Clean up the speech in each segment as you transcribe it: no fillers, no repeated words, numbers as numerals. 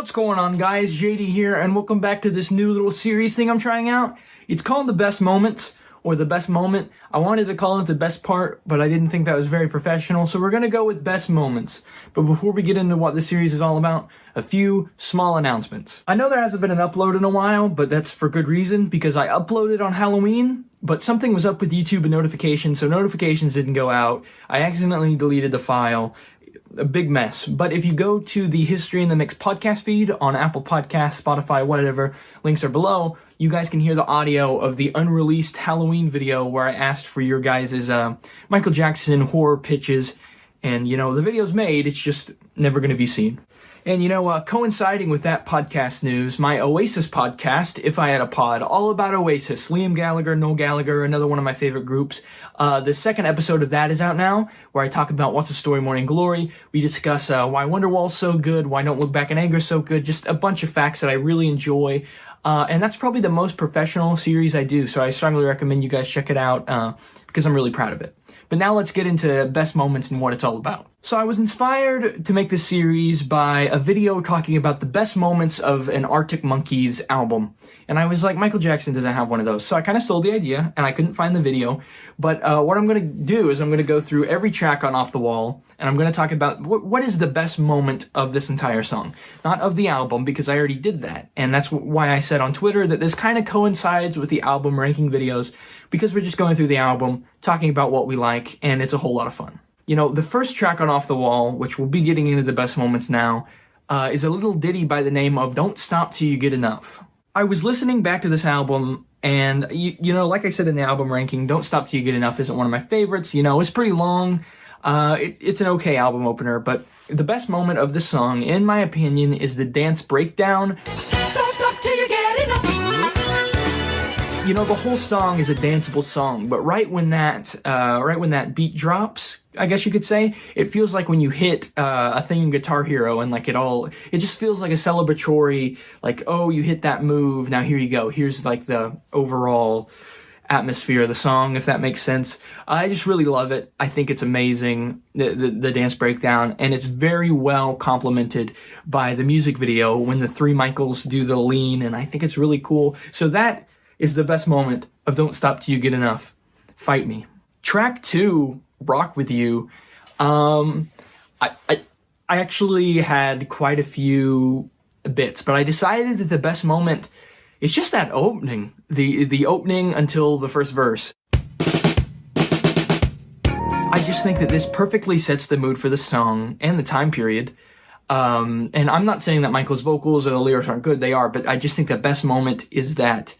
What's going on, guys? JD here, and welcome back to this new little series thing I'm trying out. It's called The Best Moments, or The Best Moment. I wanted to call it The Best Part, but I didn't think that was very professional, so we're gonna go with Best Moments. But before we get into what this series is all about, a few small announcements. I know there hasn't been an upload in a while, but that's for good reason, because I uploaded on Halloween, but something was up with YouTube and notifications, so notifications didn't go out. I accidentally deleted the file. A big mess. But if you go to the History in the Mix podcast feed on Apple Podcasts, Spotify, whatever, links are below, you guys can hear the audio of the unreleased Halloween video where I asked for your guys' Michael Jackson horror pitches, and the video's made, it's just never going to be seen. And coinciding with that podcast news, my Oasis podcast, If I Had a Pod, all about Oasis, Liam Gallagher, Noel Gallagher, another one of my favorite groups. The second episode of that is out now, where I talk about What's a Story, Morning Glory. We discuss why Wonderwall's so good, why Don't Look Back in Anger is so good, just a bunch of facts that I really enjoy. And that's probably the most professional series I do, so I strongly recommend you guys check it out, because I'm really proud of it. But now let's get into best moments and what it's all about. So I was inspired to make this series by a video talking about the best moments of an Arctic Monkeys album. And I was like, Michael Jackson doesn't have one of those. So I kind of stole the idea, and I couldn't find the video. But what I'm going to do is I'm going to go through every track on Off the Wall, and I'm going to talk about what is the best moment of this entire song. Not of the album, because I already did that. And that's why I said on Twitter that this kind of coincides with the album ranking videos, because we're just going through the album, talking about what we like, and it's a whole lot of fun. The first track on Off the Wall, which we'll be getting into the best moments now, is a little ditty by the name of Don't Stop Till You Get Enough. I was listening back to this album, and, like I said in the album ranking, Don't Stop Till You Get Enough isn't one of my favorites. It's pretty long. It's an okay album opener, but the best moment of this song, in my opinion, is the dance breakdown. Don't stop till you get enough. The whole song is a danceable song, but right when that beat drops, I guess you could say, it feels like when you hit a thing in Guitar Hero, and it just feels like a celebratory, like, oh, you hit that move, now here you go. Here's like the overall atmosphere of the song, if that makes sense. I just really love it. I think it's amazing, the dance breakdown, and it's very well complemented by the music video when the three Michaels do the lean, and I think it's really cool. So that is the best moment of Don't Stop Till You Get Enough. Fight Me. Track 2, Rock With You. I actually had quite a few bits, but I decided that the best moment is just that opening. The opening until the first verse. I just think that this perfectly sets the mood for the song and the time period. And I'm not saying that Michael's vocals or the lyrics aren't good, they are, but I just think the best moment is that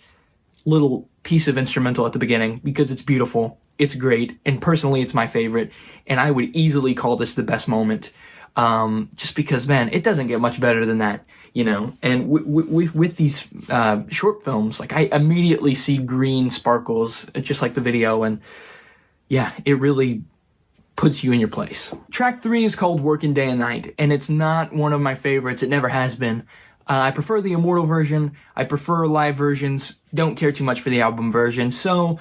little piece of instrumental at the beginning, because it's beautiful, it's great, and personally it's my favorite, and I would easily call this the best moment, just because, man, it doesn't get much better than that, and with these short films, like, I immediately see green sparkles, just like the video, and yeah, it really puts you in your place. Track 3 is called Workin Day Night, and it's not one of my favorites, it never has been. I prefer the Immortal version. I prefer live versions. Don't care too much for the album version. So,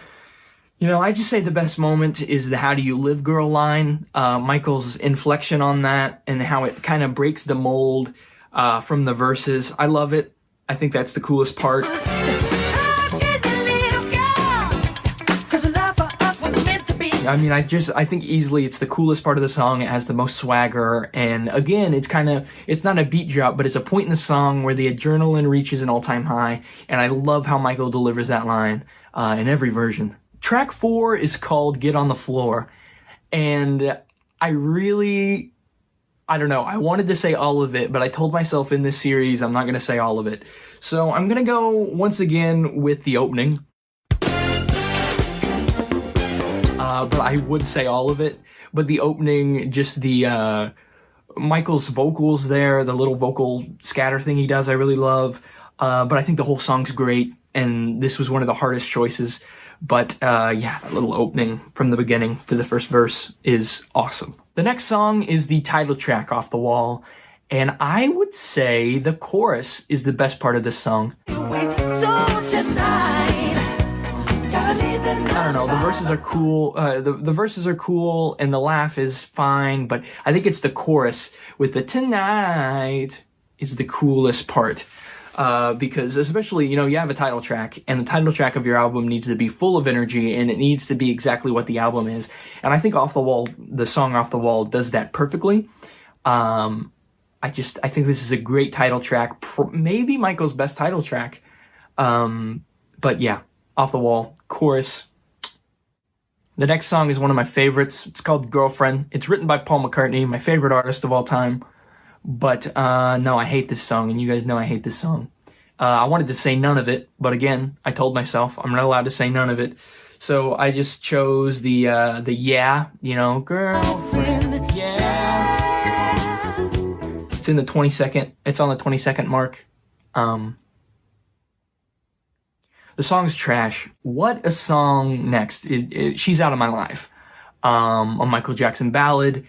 I just say the best moment is the How Do You Live Girl line. Michael's inflection on that and how it kind of breaks the mold from the verses. I love it. I think that's the coolest part. I think easily it's the coolest part of the song. It has the most swagger, and again, it's not a beat drop, but it's a point in the song where the adrenaline reaches an all-time high, and I love how Michael delivers that line in every version. Track 4 is called Get on the Floor, and I don't know, I wanted to say all of it, but I told myself in this series I'm not going to say all of it. So I'm going to go once again with the opening. But I would say all of it. But the opening, just the Michael's vocals there, the little vocal scatter thing he does, I really love. But I think the whole song's great, and this was one of the hardest choices. But yeah, that little opening from the beginning to the first verse is awesome. The next song is the title track, Off the Wall, and I would say the chorus is the best part of this song. I don't know, the verses are cool, the verses are cool, and the laugh is fine, but I think it's the chorus with the tonight is the coolest part. Because especially, you have a title track, and the title track of your album needs to be full of energy, and it needs to be exactly what the album is. And I think the song Off the Wall does that perfectly. I think this is a great title track, maybe Michael's best title track. But yeah, Off the Wall, chorus. The next song is one of my favorites. It's called Girlfriend. It's written by Paul McCartney, my favorite artist of all time. But no, I hate this song, and you guys know I hate this song. I wanted to say none of it, but again, I told myself I'm not allowed to say none of it. So I just chose the yeah, girlfriend, yeah. It's in the 22nd. It's on the 22nd mark. The song's trash. What a song next. She's Out of My Life. A Michael Jackson ballad.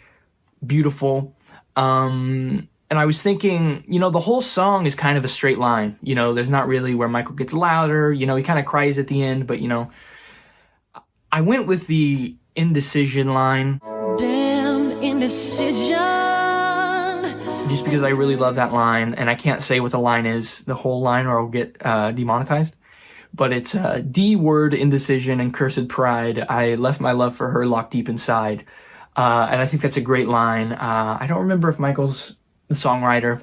Beautiful. And I was thinking, the whole song is kind of a straight line. There's not really where Michael gets louder. He kind of cries at the end, but I went with the indecision line. Damn indecision. Just because I really love that line, and I can't say what the line is, the whole line, or I'll get demonetized. But it's D-word, indecision, and cursed pride. I left my love for her locked deep inside. And I think that's a great line. I don't remember if Michael's the songwriter,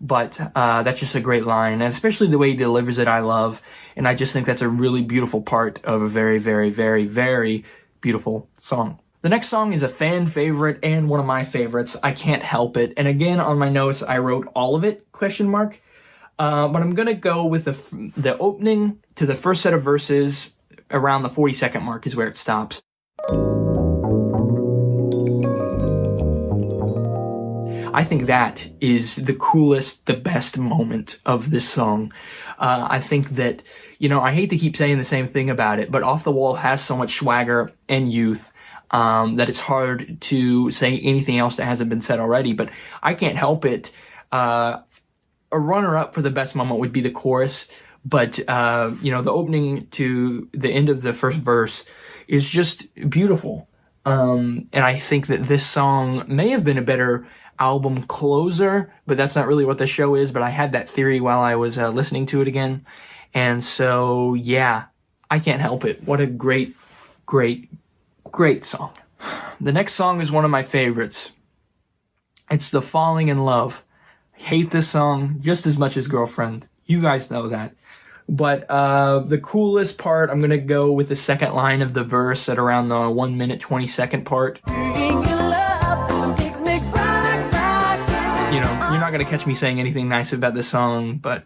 but that's just a great line. And especially the way he delivers it, I love. And I just think that's a really beautiful part of a very, very, very, very beautiful song. The next song is a fan favorite and one of my favorites. I can't help it. And again, on my notes, I wrote all of it, ? But I'm going to go with the opening to the first set of verses around the 42nd mark is where it stops. I think that is the coolest, the best moment of this song. I think that, I hate to keep saying the same thing about it, but Off the Wall has so much swagger and youth that it's hard to say anything else that hasn't been said already, but I can't help it. A runner-up for the best moment would be the chorus, but, the opening to the end of the first verse is just beautiful. And I think that this song may have been a better album closer, but that's not really what the show is, but I had that theory while I was listening to it again. And so, yeah, I can't help it. What a great, great, great song. The next song is one of my favorites. It's the Falling in Love. I hate this song just as much as Girlfriend. You guys know that. But the coolest part, I'm going to go with the second line of the verse at around the 1 minute, 20-second part. You're not going to catch me saying anything nice about this song, but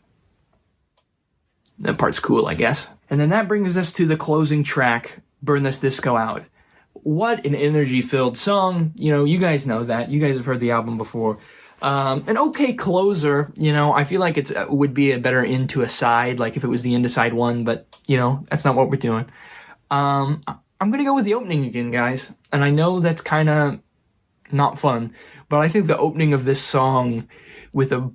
that part's cool, I guess. And then that brings us to the closing track, Burn This Disco Out. What an energy-filled song. You guys know that. You guys have heard the album before. An okay closer, I feel like it would be a better end to a side, like if it was the end to side one, but, that's not what we're doing. I'm going to go with the opening again, guys. And I know that's kind of not fun, but I think the opening of this song with a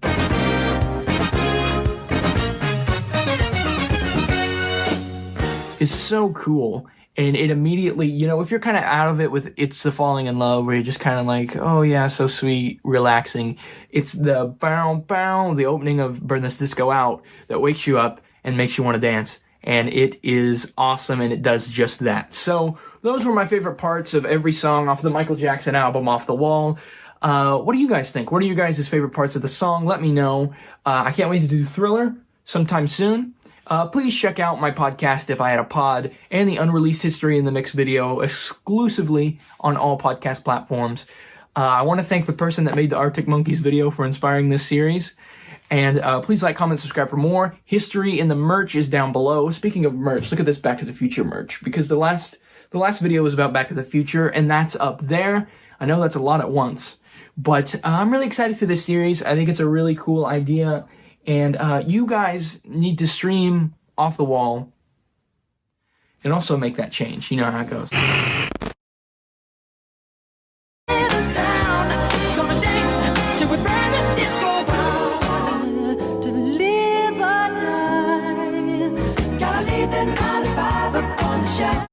is so cool. And it immediately, if you're kind of out of it with It's the Falling in Love, where you're just kind of like, oh yeah, so sweet, relaxing. It's the bow, bow, the opening of Burn This Disco Out that wakes you up and makes you want to dance. And it is awesome, and it does just that. So those were my favorite parts of every song off the Michael Jackson album, Off the Wall. What do you guys think? What are you guys' favorite parts of the song? Let me know. I can't wait to do Thriller sometime soon. Please check out my podcast, If I Had a Pod, and the Unreleased History in the Mix video exclusively on all podcast platforms. I want to thank the person that made the Arctic Monkeys video for inspiring this series. And please like, comment, subscribe for more. History in the merch is down below. Speaking of merch, look at this Back to the Future merch, because the last video was about Back to the Future, and that's up there. I know that's a lot at once, but I'm really excited for this series. I think it's a really cool idea. And you guys need to stream Off the Wall and also make that change. You know how it goes.